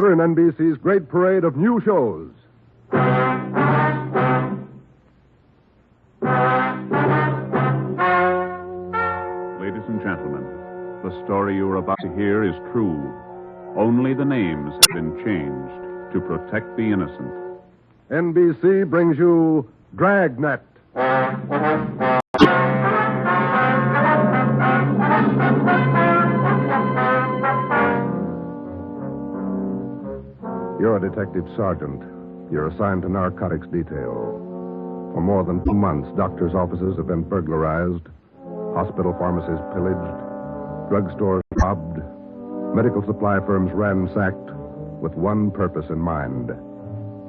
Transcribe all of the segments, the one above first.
in NBC's great parade of new shows. Ladies and gentlemen, the story you are about to hear is true. Only the names have been changed to protect the innocent. NBC brings you Dragnet. You're a detective sergeant. You're assigned to narcotics detail. For more than 2 months, doctors' offices have been burglarized, hospital pharmacies pillaged, drugstores robbed, medical supply firms ransacked, with one purpose in mind: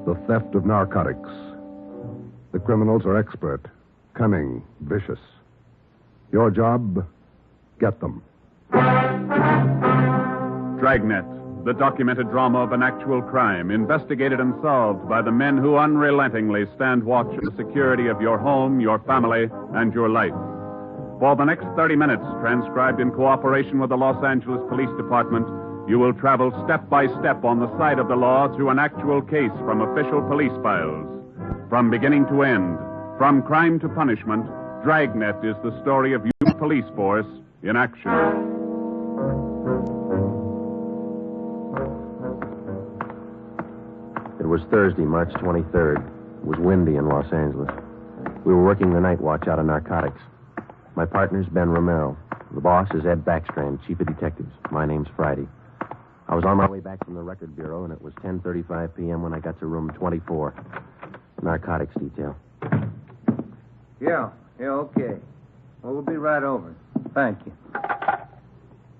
the theft of narcotics. The criminals are expert, cunning, vicious. Your job, get them. Dragnet, the documented drama of an actual crime, investigated and solved by the men who unrelentingly stand watch for the security of your home, your family, and your life. For the next 30 minutes, transcribed in cooperation with the Los Angeles Police Department, you will travel step by step on the side of the law through an actual case from official police files. From beginning to end, from crime to punishment, Dragnet is the story of your police force in action. It was Thursday, March 23rd. It was windy in Los Angeles. We were working the night watch out of narcotics. My partner's Ben Romero. The boss is Ed Backstrand, chief of detectives. My name's Friday. I was on my way back from the record bureau, and it was 10:35 p.m. when I got to room 24. Narcotics detail. Yeah, okay. Well, we'll be right over. Thank you.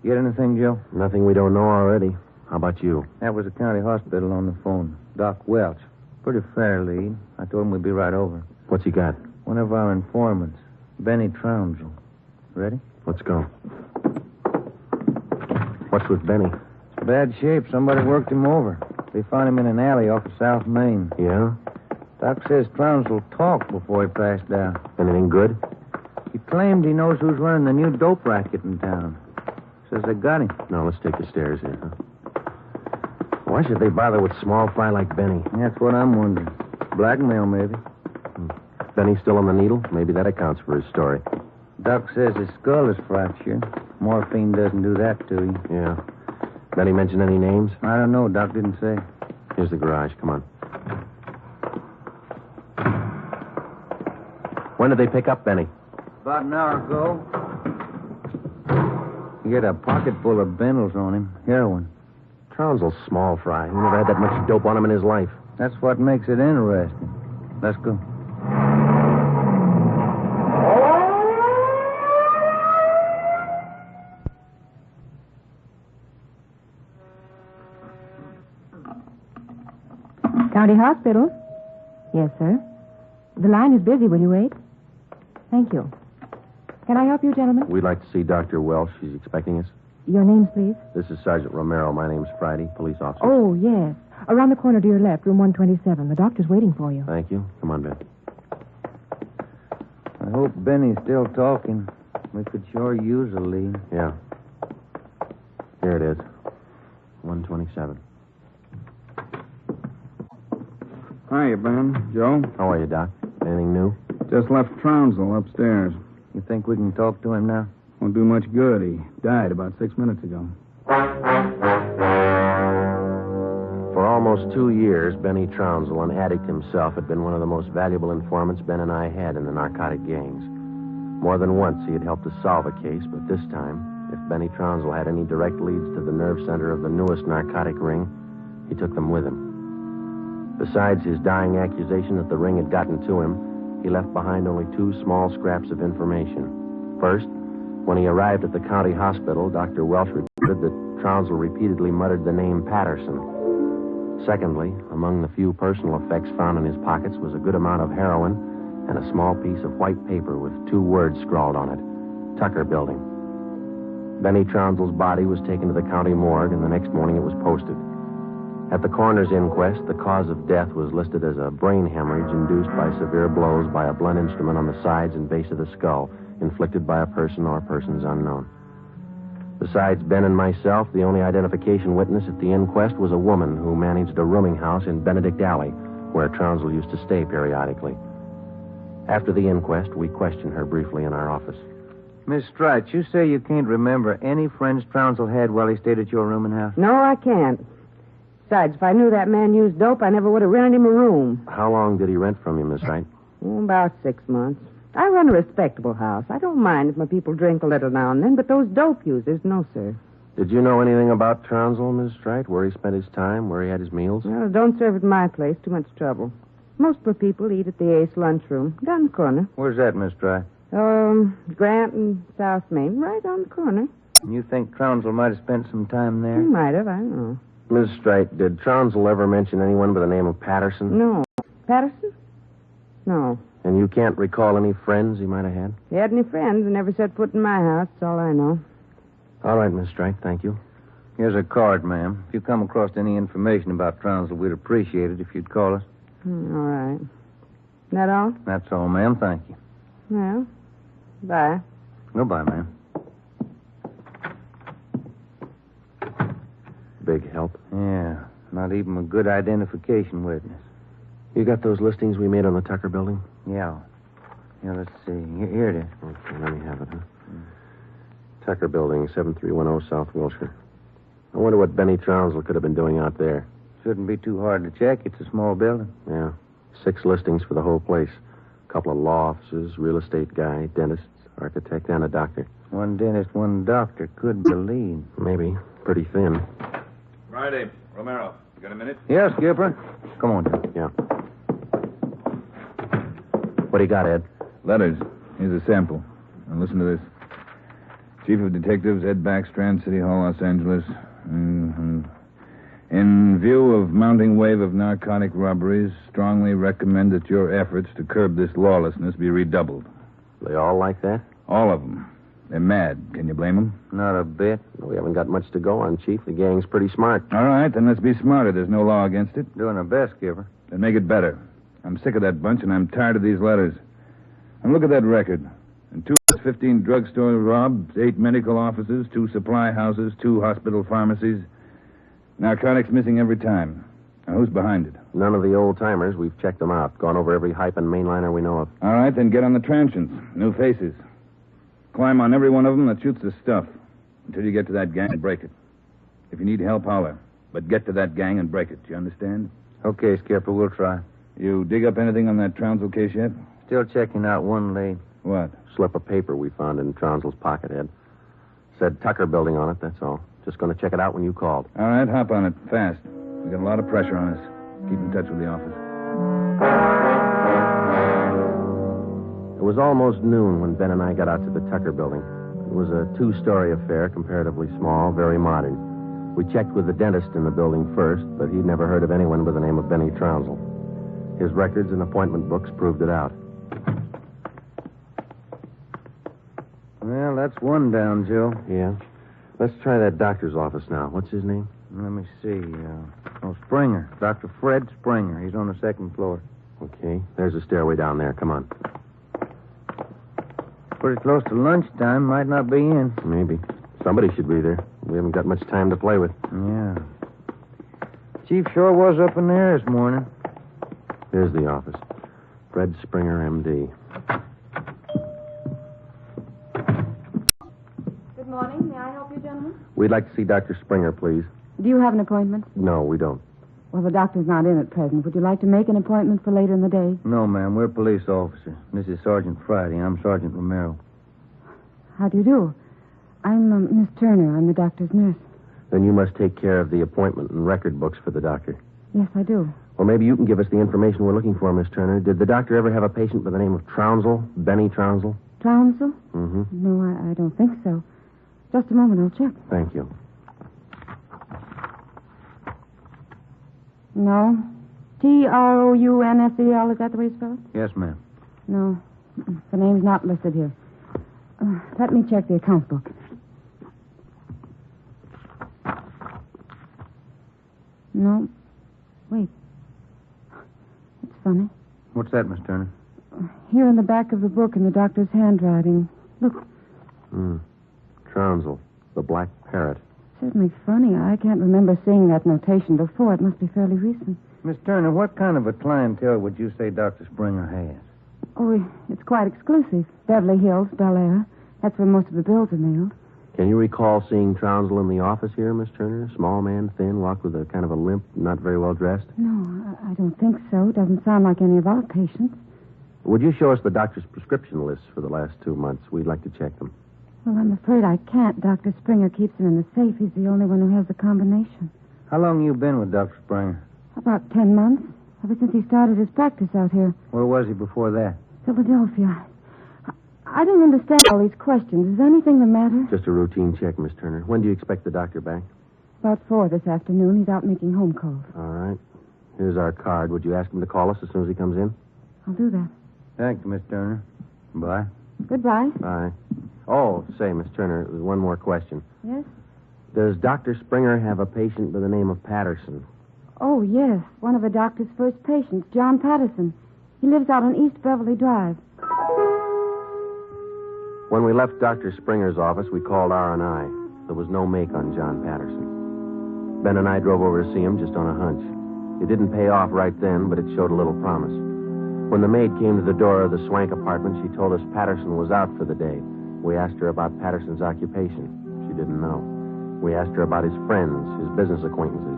Get anything, Joe? Nothing we don't know already. How about you? That was the county hospital on the phone. Doc Welch. Pretty fair lead. I told him we'd be right over. What's he got? One of our informants, Benny Trounsel. Ready? Let's go. What's with Benny? Bad shape. Somebody worked him over. They found him in an alley off of South Main. Yeah? Doc says Trounsel talked before he passed out. Anything good? He claimed he knows who's running the new dope racket in town. Says they got him. No, let's take the stairs here, huh? Why should they bother with small fry like Benny? That's what I'm wondering. Blackmail, maybe. Benny's still on the needle? Maybe that accounts for his story. Doc says his skull is fractured. Morphine doesn't do that to you. Yeah. Benny mention any names? I don't know. Doc didn't say. Here's the garage. Come on. When did they pick up Benny? About an hour ago. He had a pocket full of bundles on him. Heroin. Trounsel's small fry. He never had that much dope on him in his life. That's what makes it interesting. Let's go. County Hospital? Yes, sir. The line is busy. Will you wait? Thank you. Can I help you, gentlemen? We'd like to see Dr. Welsh. She's expecting us. Your names, please. This is Sergeant Romero. My name's Friday, police officer. Oh, yes. Around the corner to your left, room 127. The doctor's waiting for you. Thank you. Come on, Ben. I hope Benny's still talking. We could sure use a lead. Yeah. Here it is. 127. Hiya, Ben. Joe? How are you, Doc? Anything new? Just left Trounsel upstairs. You think we can talk to him now? Won't do much good. He died about 6 minutes ago. For almost 2 years, Benny Trounsel, an addict himself, had been one of the most valuable informants Ben and I had in the narcotic gangs. More than once, he had helped us solve a case, but this time, if Benny Trounsel had any direct leads to the nerve center of the newest narcotic ring, he took them with him. Besides his dying accusation that the ring had gotten to him, he left behind only 2 small scraps of information. First, when he arrived at the county hospital, Dr. Welsh reported that Trounsel repeatedly muttered the name Patterson. Secondly, among the few personal effects found in his pockets was a good amount of heroin and a small piece of white paper with 2 words scrawled on it: Tucker Building. Benny Trounsel's body was taken to the county morgue, and the next morning it was posted. At the coroner's inquest, the cause of death was listed as a brain hemorrhage induced by severe blows by a blunt instrument on the sides and base of the skull, inflicted by a person or persons unknown. Besides Ben and myself, the only identification witness at the inquest was a woman who managed a rooming house in Benedict Alley, where Trounsel used to stay periodically. After the inquest, we questioned her briefly in our office. Miss Strite, you say you can't remember any friends Trounsel had while he stayed at your rooming house? No, I can't. Besides, if I knew that man used dope, I never would have rented him a room. How long did he rent from you, Miss Wright? About 6 months. I run a respectable house. I don't mind if my people drink a little now and then, but those dope users, no, sir. Did you know anything about Trounsel, Miss Wright? Where he spent his time, where he had his meals? Well, don't serve at my place. Too much trouble. Most of the people eat at the Ace lunchroom, down the corner. Where's that, Miss Strite? Grant and South Main, right on the corner. You think Trounsel might have spent some time He there? might have, I don't know. Miss Wright, did Trounsel ever mention anyone by the name of Patterson? No. Patterson? No. And you can't recall any friends he might have had? If he had any friends, he never set foot in my house. That's all I know. All right, Miss Wright, thank you. Here's a card, ma'am. If you come across any information about Trounsel, we'd appreciate it if you'd call us. All right. That all? That's all, ma'am. Thank you. Well, bye. Goodbye, ma'am. Big help. Yeah, not even a good identification witness. You got those listings we made on the Tucker building? Yeah. Yeah, let's see. Here it is. Okay, let me have it, huh? Tucker building, 7310 South Wilshire. I wonder what Benny Trounsel could have been doing out there. Shouldn't be too hard to check. It's a small building. Yeah. 6 listings for the whole place. A couple of law offices, real estate guy, dentist, architect, and a doctor. One dentist, one doctor. Could believe. Maybe. Pretty thin. Friday, Romero. You got a minute? Yes, Skipper. Come on, John. Yeah. What do you got, Ed? Letters. Here's a sample. Now listen to this. Chief of Detectives, Ed Backstrand, City Hall, Los Angeles. In view of mounting wave of narcotic robberies, strongly recommend that your efforts to curb this lawlessness be redoubled. They all like that? All of them. They're mad. Can you blame them? Not a bit. We haven't got much to go on, Chief. The gang's pretty smart. All right, then let's be smarter. There's no law against it. Doing our best, Skipper. Then make it better. I'm sick of that bunch, and I'm tired of these letters. And look at that record. In 2 months, 15 drugstore robs, 8 medical offices, 2 supply houses, 2 hospital pharmacies. Narcotics missing every time. Now, who's behind it? None of the old-timers. We've checked them out. Gone over every hype and mainliner we know of. All right, then get on the transients. New faces. Climb on every one of them that shoots the stuff. Until you get to that gang and break it. If you need help, holler. But get to that gang and break it. You understand? Okay, Skipper, we'll try. You dig up anything on that Trounsel case yet? Still checking out one lead. What? Slip of paper we found in Trounsel's pocket, Ed. Said Tucker building on it, that's all. Just going to check it out when you called. All right, hop on it. Fast. We got a lot of pressure on us. Keep in touch with the office. It was almost noon when Ben and I got out to the Tucker building. It was a 2-story affair, comparatively small, very modern. We checked with the dentist in the building first, but he'd never heard of anyone by the name of Benny Trounsel. His records and appointment books proved it out. Well, that's one down, Joe. Yeah? Let's try that doctor's office now. What's his name? Let me see. Springer. Dr. Fred Springer. He's on the 2nd floor. Okay, there's a stairway down there. Come on. Pretty close to lunchtime. Might not be in. Maybe. Somebody should be there. We haven't got much time to play with. Yeah. Chief sure was up in there this morning. Here's the office. Fred Springer, M.D. Good morning. May I help you, gentlemen? We'd like to see Dr. Springer, please. Do you have an appointment? No, we don't. Well, the doctor's not in at present. Would you like to make an appointment for later in the day? No, ma'am. We're police officers. This is Sergeant Friday. I'm Sergeant Romero. How do you do? I'm Miss Turner. I'm the doctor's nurse. Then you must take care of the appointment and record books for the doctor. Yes, I do. Well, maybe you can give us the information we're looking for, Miss Turner. Did the doctor ever have a patient by the name of Trounsel? Benny Trounsel? Trounsel? Mm-hmm. No, I don't think so. Just a moment. I'll check. Thank you. No. Trounsel, is that the way you spell it? Yes, ma'am. No. The name's not listed here. Let me check the account book. No. Wait. It's funny. What's that, Miss Turner? Here in the back of the book in the doctor's handwriting. Look. Trounsel. the Black Parrot. Certainly funny. I can't remember seeing that notation before. It must be fairly recent. Miss Turner, what kind of a clientele would you say Dr. Springer has? Oh, it's quite exclusive. Beverly Hills, Bel Air. That's where most of the bills are mailed. Can you recall seeing Trounsel in the office here, Miss Turner? Small man, thin, walked with a kind of a limp, not very well dressed? No, I don't think so. Doesn't sound like any of our patients. Would you show us the doctor's prescription lists for the last 2 months? We'd like to check them. Well, I'm afraid I can't. Dr. Springer keeps them in the safe. He's the only one who has the combination. How long you been with Dr. Springer? About 10 months. Ever since he started his practice out here. Where was he before that? Philadelphia. I don't understand all these questions. Is anything the matter? Just a routine check, Miss Turner. When do you expect the doctor back? About 4 this afternoon. He's out making home calls. All right. Here's our card. Would you ask him to call us as soon as he comes in? I'll do that. Thank you, Miss Turner. Bye. Goodbye. Bye. Oh, say, Miss Turner, there's one more question. Yes? Does Dr. Springer have a patient by the name of Patterson? Oh, yes. One of the doctor's first patients, John Patterson. He lives out on East Beverly Drive. When we left Dr. Springer's office, we called R&I. There was no make on John Patterson. Ben and I drove over to see him just on a hunch. It didn't pay off right then, but it showed a little promise. When the maid came to the door of the Swank apartment, she told us Patterson was out for the day. We asked her about Patterson's occupation. She didn't know. We asked her about his friends, his business acquaintances.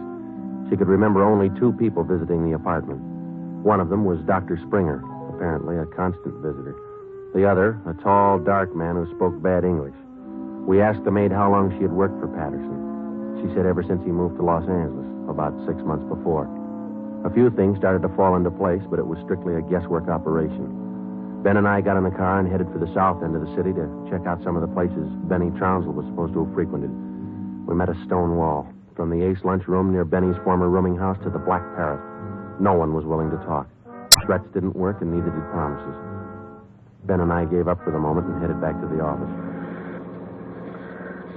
She could remember only 2 people visiting the apartment. One of them was Dr. Springer, apparently a constant visitor. The other, a tall, dark man who spoke bad English. We asked the maid how long she had worked for Patterson. She said ever since he moved to Los Angeles, about 6 months before. A few things started to fall into place, but it was strictly a guesswork operation. Ben and I got in the car and headed for the south end of the city to check out some of the places Benny Trounsel was supposed to have frequented. We met a stone wall. From the Ace lunchroom near Benny's former rooming house to the Black Parrot. No one was willing to talk. Threats didn't work, and neither did promises. Ben and I gave up for the moment and headed back to the office.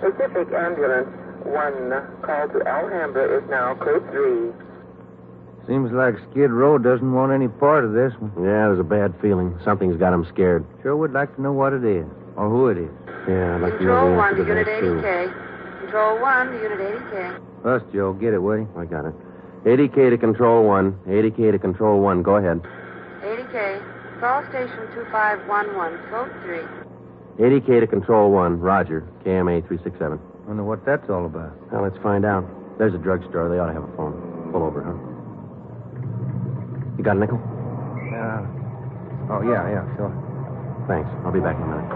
Pacific Ambulance 1, call to Alhambra is now code 3. Seems like Skid Row doesn't want any part of this one. Yeah, there's a bad feeling. Something's got him scared. Sure would like to know what it is, or who it is. Yeah, I'd like to know Control the 1 answer to to Unit that, too. 80K. Control 1 to Unit 80K. Us, Joe. Get it, will you? I got it. 80K to Control 1. 80K to Control 1. Go ahead. 80K. Call station 2511, code 3. 80K to Control 1. Roger. KMA 367. Wonder what that's all about. Well, let's find out. There's a drugstore. They ought to have a phone. Pull over, huh? You got a nickel? Oh, yeah, sure. Thanks. I'll be back in a minute.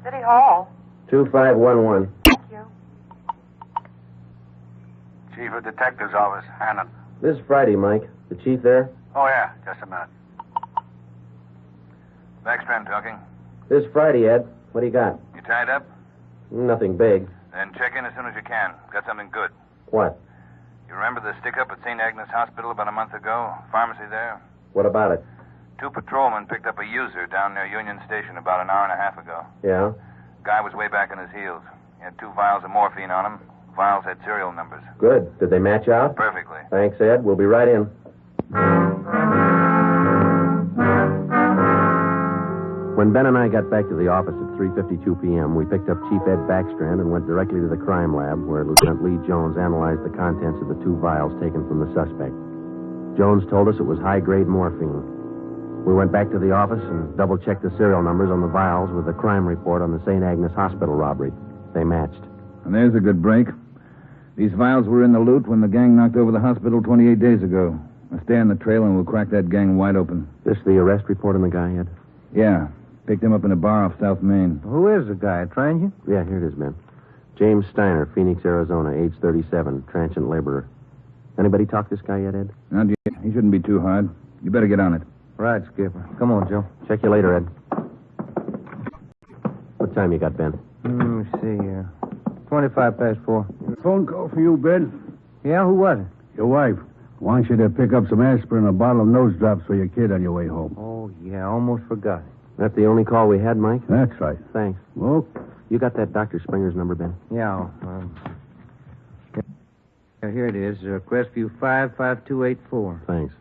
City Hall. 2511. Thank you. Chief of Detective's Office, Hannon. This is Friday, Mike. The chief there? Oh, yeah, just a minute. Backstrand talking. This is Friday, Ed. What do you got? You tied up? Nothing big. Then check in as soon as you can. Got something good. What? You remember the stick-up at St. Agnes Hospital about a month ago? Pharmacy there? What about it? 2 patrolmen picked up a user down near Union Station about an hour and a half ago. Yeah? Guy was way back on his heels. He had 2 vials of morphine on him. Vials had serial numbers. Good. Did they match out? Perfectly. Thanks, Ed. We'll be right in. When Ben and I got back to the office at 3:52 p.m., we picked up Chief Ed Backstrand and went directly to the crime lab where Lieutenant Lee Jones analyzed the contents of the 2 vials taken from the suspect. Jones told us it was high-grade morphine. We went back to the office and double-checked the serial numbers on the vials with the crime report on the St. Agnes Hospital robbery. They matched. And there's a good break. These vials were in the loot when the gang knocked over the hospital 28 days ago. Now stay on the trail and we'll crack that gang wide open. This the arrest report on the guy, Ed? Yeah. Picked him up in a bar off South Main. Who is the guy? A transient? Yeah, here it is, man. James Steiner, Phoenix, Arizona, age 37, transient laborer. Anybody talk this guy yet, Ed? Not yet. He shouldn't be too hard. You better get on it. Right, Skipper. Come on, Joe. Check you later, Ed. What time you got, Ben? Let me see. 25 past 4. Phone call for you, Ben. Yeah, who was it? Your wife. Want you to pick up some aspirin and a bottle of nose drops for your kid on your way home. Oh, yeah, almost forgot. That the only call we had, Mike? That's right. Thanks. Well, You got that Dr. Springer's number, Ben? Yeah. Here it is. Crestview 55284. Thanks.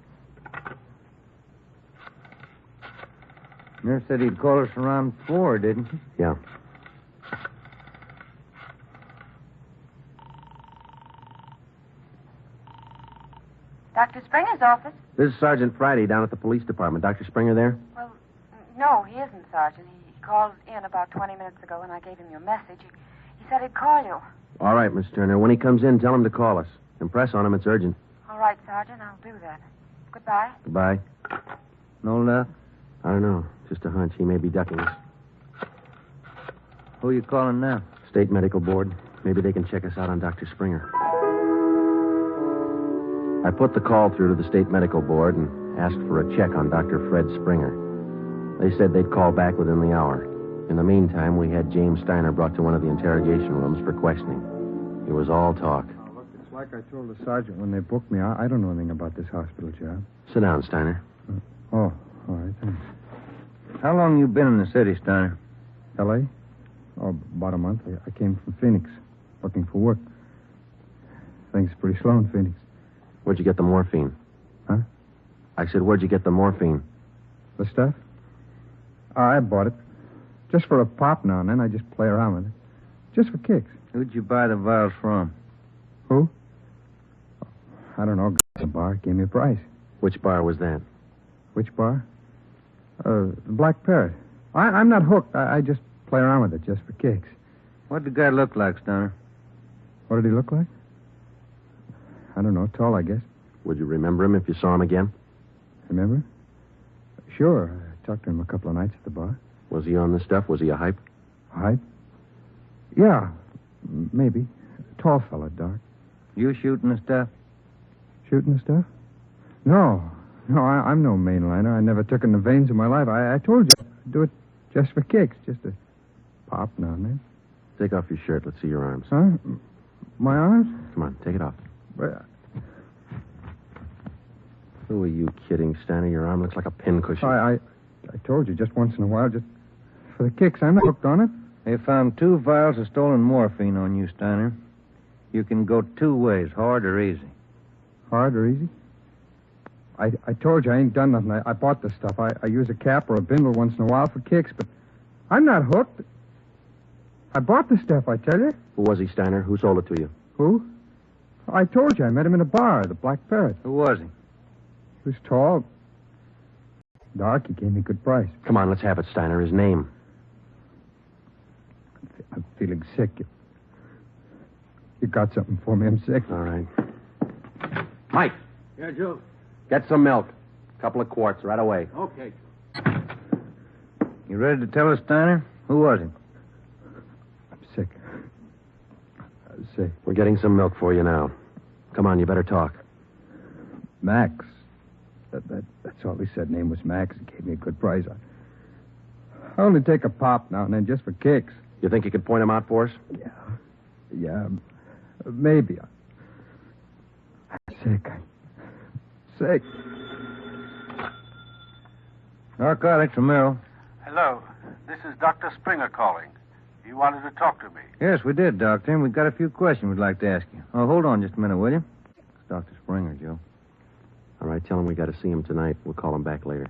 Nurse said he'd call us around 4, didn't he? Yeah. Dr. Springer's office? This is Sergeant Friday down at the police department. Dr. Springer there? Well, no, he isn't, Sergeant. He called in about 20 minutes ago, and I gave him your message. He said he'd call you. All right, Miss Turner. When he comes in, tell him to call us. Impress on him it's urgent. All right, Sergeant, I'll do that. Goodbye. Goodbye. No luck? I don't know. Just a hunch. He may be ducking us. Who are you calling now? State Medical Board. Maybe they can check us out on Dr. Springer. I put the call through to the State Medical Board and asked for a check on Dr. Fred Springer. They said they'd call back within the hour. In the meantime, we had James Steiner brought to one of the interrogation rooms for questioning. It was all talk. Oh, look, it's like I told the sergeant when they booked me. I don't know anything about this hospital job. Sit down, Steiner. Oh, all right, thanks. How long you been in the city, Steiner? L.A.? Oh, about a month. I came from Phoenix, looking for work. Things are pretty slow in Phoenix. Where'd you get the morphine? Huh? I said, where'd you get the morphine? The stuff? I bought it. Just for a pop now and then. I just play around with it. Just for kicks. Who'd you buy the vials from? Who? I don't know. The bar gave me a price. Which bar was that? Which bar? The Black Parrot. I'm not hooked. I just play around with it just for kicks. What did the guy look like, Steiner? What did he look like? I don't know. Tall, I guess. Would you remember him if you saw him again? Remember? Sure. I talked to him a couple of nights at the bar. Was he on the stuff? Was he a hype? Hype? Yeah, maybe. Tall fella, dark. You shooting the stuff? Shooting the stuff? No, I'm no mainliner. I never took in the veins in my life. I told you, I'd do it just for kicks, just to pop now and then. Take off your shirt. Let's see your arms. Huh? My arms? Come on, take it off. Well, Who are you kidding, Steiner? Your arm looks like a pincushion. I told you, just once in a while, just for the kicks. I'm not hooked on it. They found 2 vials of stolen morphine on you, Steiner. You can go 2 ways, hard or easy. Hard or easy? I told you I ain't done nothing. I bought this stuff. I use a cap or a bindle once in a while for kicks, but I'm not hooked. I bought the stuff, I tell you. Who was he, Steiner? Who sold it to you? Who? I told you I met him in a bar, the Black Parrot. Who was he? He was tall. Dark. He gave me a good price. Come on, let's have it, Steiner. His name. I'm feeling sick. You got something for me? I'm sick. All right. Mike. Yeah, Joe. Get some milk. A couple of quarts right away. Okay. You ready to tell us, Steiner? Who was he? I'm sick. I'm sick. We're getting some milk for you now. Come on, you better talk. Max. That's all he said. Name was Max. He gave me a good price. I only take a pop now and then just for kicks. You think you could point him out for us? Yeah. Maybe. I'm sick. Sick. Narcotics, Romero. Hello. This is Dr. Springer calling. You wanted to talk to me. Yes, we did, Doctor, and we've got a few questions we'd like to ask you. Oh, hold on just a minute, will you? It's Dr. Springer, Joe. All right, tell him we got to see him tonight. We'll call him back later.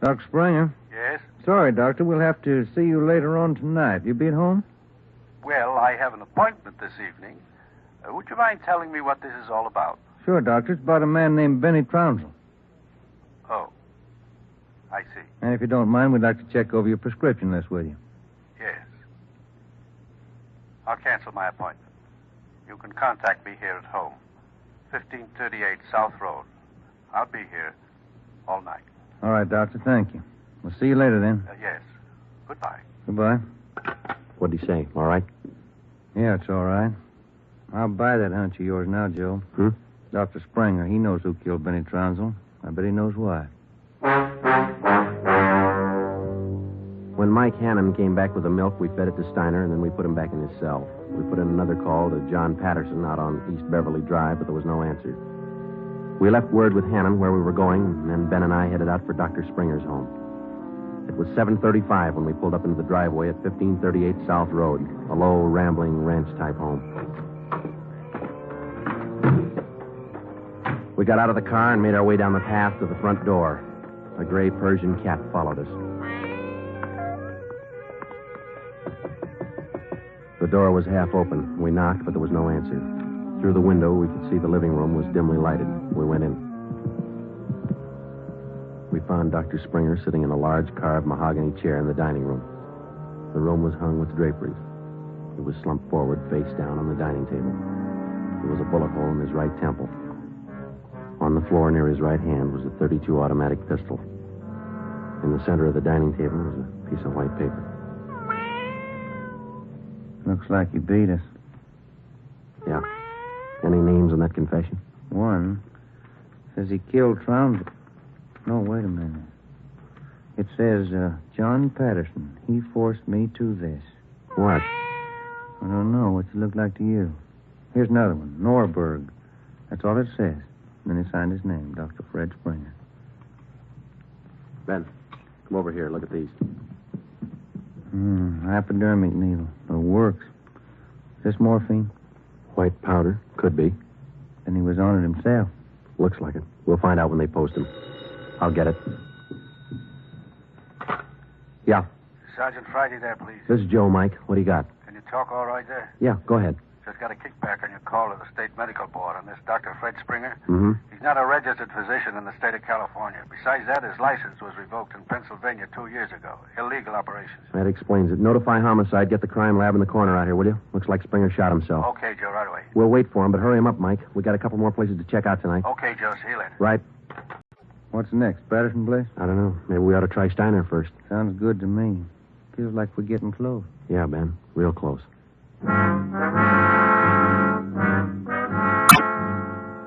Dr. Springer? Yes? Sorry, Doctor. We'll have to see you later on tonight. You be at home? Well, I have an appointment this evening. Would you mind telling me what this is all about? Sure, Doctor. It's about a man named Benny Trounsel. Oh. I see. And if you don't mind, we'd like to check over your prescription list with you. Yes. I'll cancel my appointment. You can contact me here at home. 1538 South Road. I'll be here all night. All right, Doctor. Thank you. We'll see you later, then. Yes. Goodbye. Goodbye. What'd he say? All right? Yeah, it's all right. I'll buy that hunch of yours now, Joe. Dr. Springer, he knows who killed Benny Trounsel. I bet he knows why. When Mike Hannum came back with the milk, we fed it to Steiner, and then we put him back in his cell. We put in another call to John Patterson out on East Beverly Drive, but there was no answer. We left word with Hannon where we were going, and then Ben and I headed out for Dr. Springer's home. It was 7:35 when we pulled up into the driveway at 1538 South Road, a low, rambling ranch-type home. We got out of the car and made our way down the path to the front door. A gray Persian cat followed us. The door was half open. We knocked, but there was no answer. Through the window, we could see the living room was dimly lighted. We went in. We found Dr. Springer sitting in a large carved mahogany chair in the dining room. The room was hung with draperies. He was slumped forward, face down on the dining table. There was a bullet hole in his right temple. On the floor near his right hand was a .32 automatic pistol. In the center of the dining table was a piece of white paper. Looks like he beat us. Yeah. Any names in that confession? One says he killed Trounsel. No, wait a minute. It says, John Patterson. He forced me to this. What? I don't know. What's it look like to you? Here's another one. Norberg. That's all it says. And then he signed his name, Dr. Fred Springer. Ben, come over here. Look at these. Hypodermic needle. It works. Is this morphine? White powder. Could be. Then he was on it himself. Looks like it. We'll find out when they post him. I'll get it. Yeah. Sergeant Friday there, please. This is Joe, Mike. What do you got? Can you talk all right there? Yeah, go ahead. Just got a kickback on your call to the state medical board on this Dr. Fred Springer. Mm-hmm. He's not a registered physician in the state of California. Besides that, his license was revoked in Pennsylvania 2 years ago. Illegal operations. That explains it. Notify homicide. Get the crime lab in the corner out here, will you? Looks like Springer shot himself. Okay, Joe, right away. We'll wait for him, but hurry him up, Mike. We got a couple more places to check out tonight. Okay, Joe, see you later. Right. What's next? Patterson place? I don't know. Maybe we ought to try Steiner first. Sounds good to me. Feels like we're getting close. Yeah, Ben. Real close.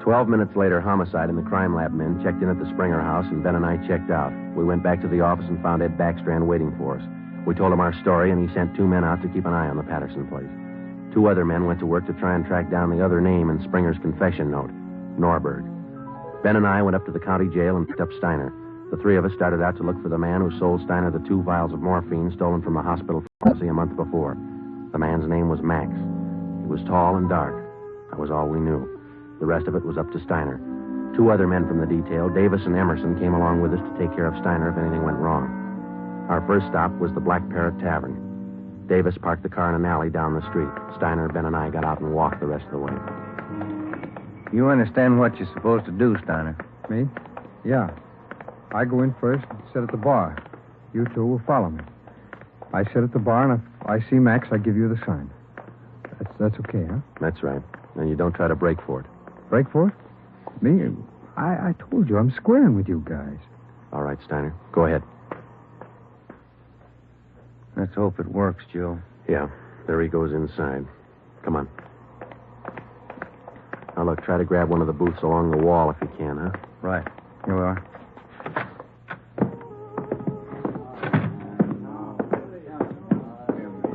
12 minutes later, homicide and the crime lab men checked in at the Springer house, and Ben and I checked out. We went back to the office and found Ed Backstrand waiting for us. We told him our story, and he sent 2 men out to keep an eye on the Patterson place. 2 other men went to work to try and track down the other name in Springer's confession note, Norberg. Ben and I went up to the county jail and picked up Steiner. The 3 of us started out to look for the man who sold Steiner the 2 vials of morphine stolen from the hospital pharmacy a month before. The man's name was Max. He was tall and dark. That was all we knew. The rest of it was up to Steiner. 2 other men from the detail, Davis and Emerson, came along with us to take care of Steiner if anything went wrong. Our first stop was the Black Parrot Tavern. Davis parked the car in an alley down the street. Steiner, Ben, and I got out and walked the rest of the way. You understand what you're supposed to do, Steiner? Me? Yeah. I go in first and sit at the bar. You 2 will follow me. I sit at the bar, and if I see Max, I give you the sign. That's okay, huh? That's right. And you don't try to break for it. Break for it? Me? I told you, I'm squaring with you guys. All right, Steiner. Go ahead. Let's hope it works, Joe. Yeah. There he goes inside. Come on. Now, look, try to grab one of the booths along the wall if you can, huh? Right. Here we are.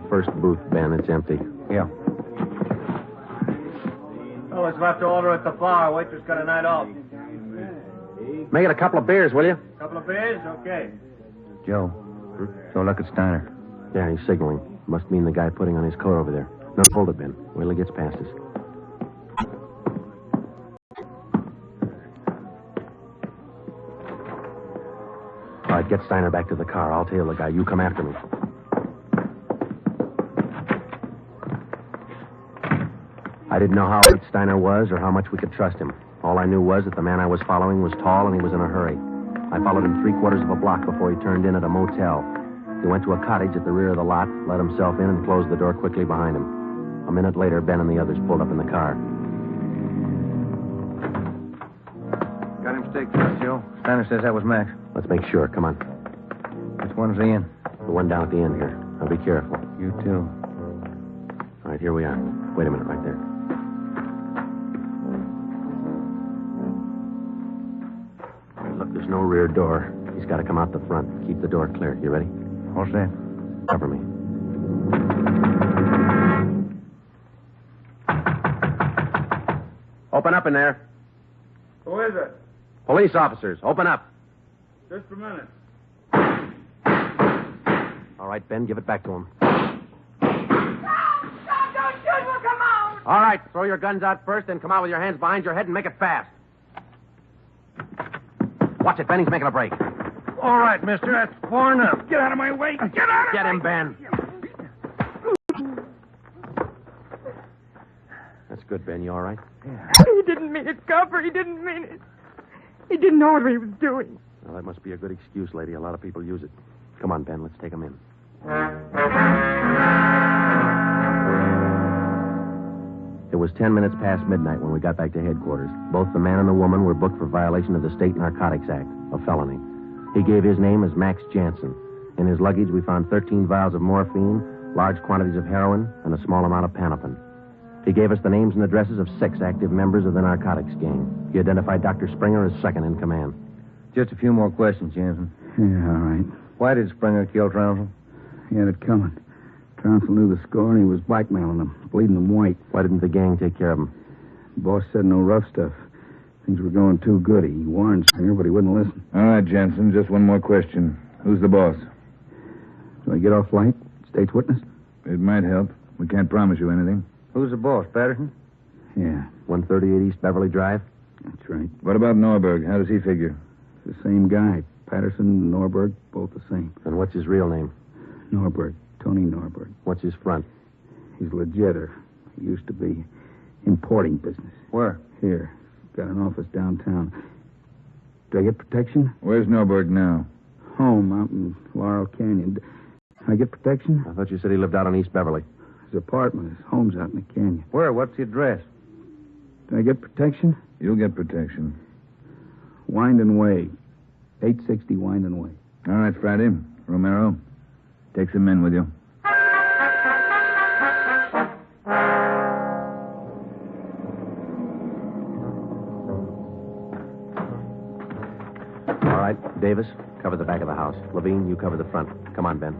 First booth, Ben. It's empty. Yeah. Oh, it's left to order at the bar. Waitress got a night off. Make it a couple of beers, will you? Couple of beers? Okay. Joe. So look at Steiner. Yeah, he's signaling. Must mean the guy putting on his coat over there. No, hold it, Ben. Wait till he gets past us. All right, get Steiner back to the car. I'll tail the guy. You come after me. I didn't know how late Steiner was or how much we could trust him. All I knew was that the man I was following was tall and he was in a hurry. I followed him 3/4 of a block before he turned in at a motel. He went to a cottage at the rear of the lot, let himself in, and closed the door quickly behind him. A minute later, Ben and the others pulled up in the car. Got him staked out, Joe. Steiner says that was Max. Let's make sure. Come on. Which one's the inn? The one down at the end here. Now be careful. You too. All right, here we are. Wait a minute, right there. Look, there's no rear door. He's got to come out the front. Keep the door clear. You ready? All set. Cover me. Open up in there. Who is it? Police officers, open up. Just a minute. All right, Ben, give it back to him. Don't shoot. We'll come out. All right, throw your guns out first, then come out with your hands behind your head and make it fast. Watch it, Ben. He's making a break. All right, mister. That's far enough. Get out of my way. Get out of Get him, Ben. That's good, Ben. You all right? He didn't mean it, Copper. He didn't mean it. He didn't know what he was doing. Well, that must be a good excuse, lady. A lot of people use it. Come on, Ben. Let's take him in. It was 10 minutes past midnight when we got back to headquarters. Both the man and the woman were booked for violation of the State Narcotics Act, a felony. He gave his name as Max Jansen. In his luggage, we found 13 vials of morphine, large quantities of heroin, and a small amount of Panopin. He gave us the names and addresses of 6 active members of the narcotics gang. He identified Dr. Springer as second in command. Just a few more questions, Jansen. Yeah, all right. Why did Springer kill Trounsel? He had it coming. Trounsel knew the score, and he was blackmailing them, bleeding them white. Why didn't the gang take care of him? The boss said no rough stuff. Things were going too good. He warned Springer, but he wouldn't listen. All right, Jensen, just one more question. Who's the boss? Do I get off light? State's witness? It might help. We can't promise you anything. Who's the boss, Patterson? Yeah, 138 East Beverly Drive? that's right. What about Norberg? How does he figure? It's the same guy. Patterson and Norberg, both the same. And what's his real name? Norberg. Tony Norberg. What's his front? He's legitter. He used to be importing business. Where? Here. Got an office downtown. Do I get protection? Where's Norberg now? Home out in Laurel Canyon. Do I get protection? I thought you said he lived out on East Beverly. His apartment, his home's out in the canyon. Where? What's the address? Do I get protection? You'll get protection. Wind Way. 860 Wind Way. All right, Friday. Romero, take some men with you. All right, Davis, cover the back of the house. Levine, you cover the front. Come on, Ben.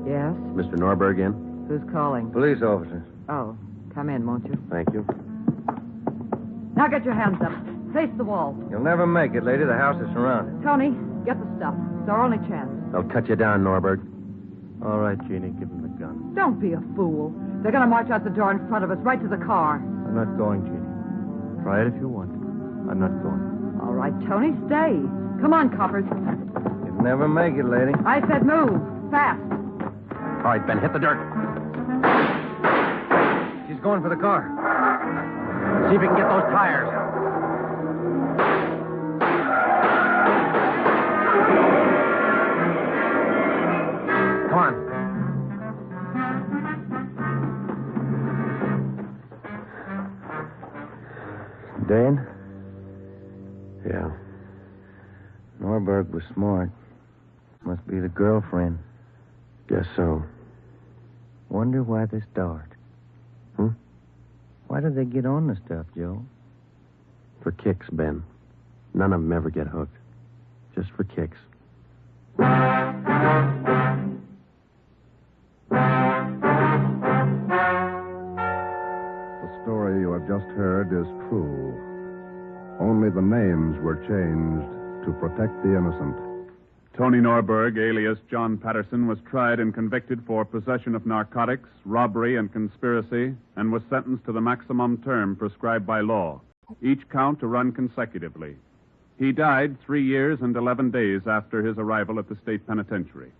Yes? Mr. Norberg in? Who's calling? Police officers. Oh, come in, won't you? Thank you. Now get your hands up. Face the wall. You'll never make it, lady. The house is surrounded. Tony, get the stuff. It's our only chance. They'll cut you down, Norberg. All right, Jeannie, give him the gun. Don't be a fool. They're going to march out the door in front of us, right to the car. I'm not going, Jeannie. Try it if you want. I'm not going. All right, Tony, stay. Come on, coppers. You'll never make it, lady. I said move. Fast. All right, Ben, hit the dirt. She's going for the car. See if you can get those tires. Come on. Dan? Yeah. Norberg was smart. Must be the girlfriend. Guess so. Wonder why they start. Why do they get on the stuff, Joe? For kicks, Ben. None of them ever get hooked. Just for kicks. The story you have just heard is true. Only the names were changed to protect the innocent. Tony Norberg, alias John Patterson, was tried and convicted for possession of narcotics, robbery, and conspiracy, and was sentenced to the maximum term prescribed by law, each count to run consecutively. He died 3 years and 11 days after his arrival at the state penitentiary.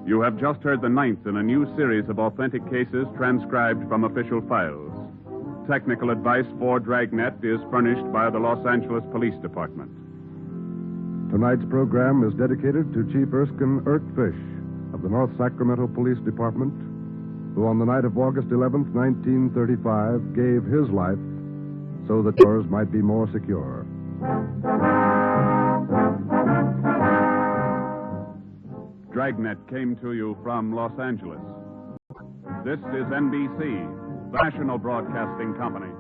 You have just heard the 9th in a new series of authentic cases transcribed from official files. Technical advice for Dragnet is furnished by the Los Angeles Police Department. Tonight's program is dedicated to Chief Erskine Fish of the North Sacramento Police Department, who on the night of August 11th, 1935, gave his life so that yours might be more secure. Dragnet came to you from Los Angeles. This is NBC, the National Broadcasting Company.